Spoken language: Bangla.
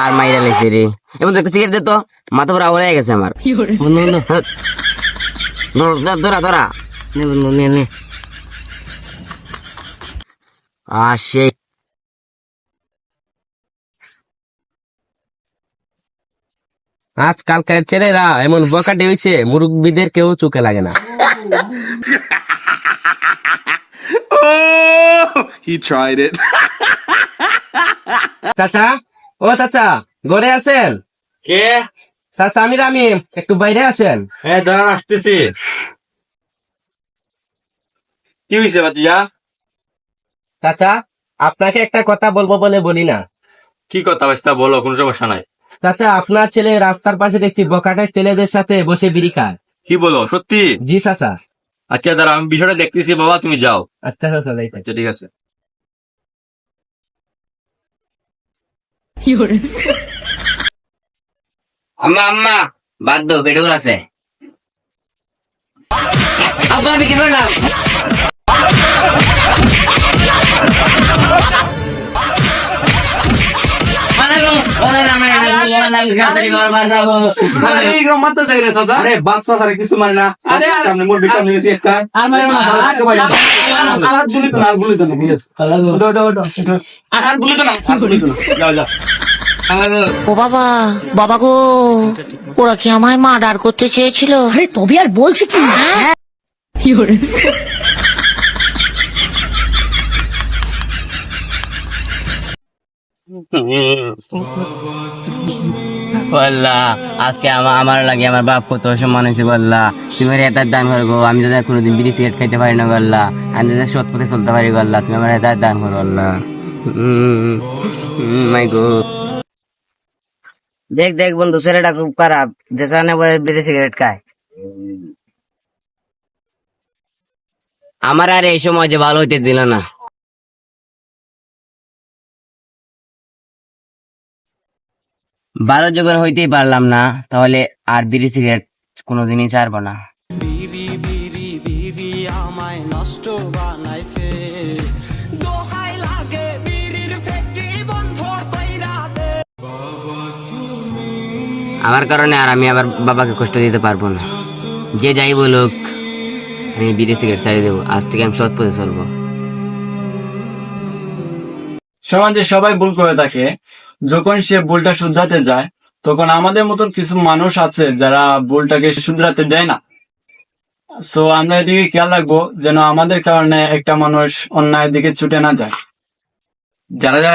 আর মাইরা লেছে রে। এবং একটা সিগারেট দে তো, মাথা পুরো আওয়াজ হয়ে গেছে আমার। বন্ধু বন্ধু ধরা ধরা নে বন্ধু নে নে। সে আজকালকার ছেলেরা এমন বকাটে হইছে, মুরব্বীদের কেউ চোখে লাগে না। Oh, he tried it. চাচা, ও চাচা, ঘরে আছেন? কে? চাচা আমি রামিম, একটু বাইরে আসেন। হ্যাঁ, দাঁড়ান, আসতেছি। কি হয়েছে ভাতিজা? চাচা, আপনাকে একটা কথা বলবো বলে বলি না। কি কথা বাস্তা বলো, কোনো সমস্যা নাই। চাচা, আপনার ছেলে রাস্তার পাশে দেখছি বকাটায় ছেলেদের সাথে বসে বিড়ি খায়। কি বলো, সত্যি? জি চাচা। আচ্ছা দাঁড়া, আমি বিষয়টা দেখতেছি বাবা, তুমি যাও। আচ্ছা চাচা, যাই। আচ্ছা ঠিক আছে। আম্মা আম্মা বাদ দো, পেটুল আছে। আব্বা আমি কি করলাম? কিছু মানে না, সামনে মোর বিকাল নিয়েছি একটা। যাও যাও। ও বাবা, বাবা গো, ওরা কি আমায় মার্ডার করতে চেয়েছিল? আরে তবে আর বলছি কি? বললা আজকে আমার লাগে আমার বাপ কত সম্মান হয়েছে। বললা তুমি আমার এত দান করো, আমি যাতে কোনোদিন বিড়ি সিগারেট খাইতে পারি না। বললা আমি যাতে সৎ পথে চলতে পারি। বললা তুমি আমার এত দান করো। বললা মাই গো, দেখ দেখ বন্ধু, ছেলেটা খুব খারাপ, যে জানে বেশি সিগারেট খায়। আমার আর এই সময় যে ভালো হইতে দিল না। ভালো যখন হইতেই পারলাম না, তাহলে আর বিড়ি সিগারেট কোনোদিনই ছাড়বো না। আমার কারণে আর আমি আবার বাবাকে কষ্ট দিতে পারবো না। যে যাই বলুক, আমি বিড়ি সিগারেট ছাড়িয়ে দেবো। আজ থেকে আমি সৎ পথে চলবো। সমাজে সবাই ভুল করে থাকে, যখন সে ভুলটা শুধরাতে যায় তখন আমাদের মতন কিছু মানুষ আছে যারা ভুলটাকে শুধরাতে দেয় না। সো আমরা এদিকে খেয়াল রাখবো যেন আমাদের কারণে একটা মানুষ অন্যায়ের দিকে ছুটে না যায়। যারা যারা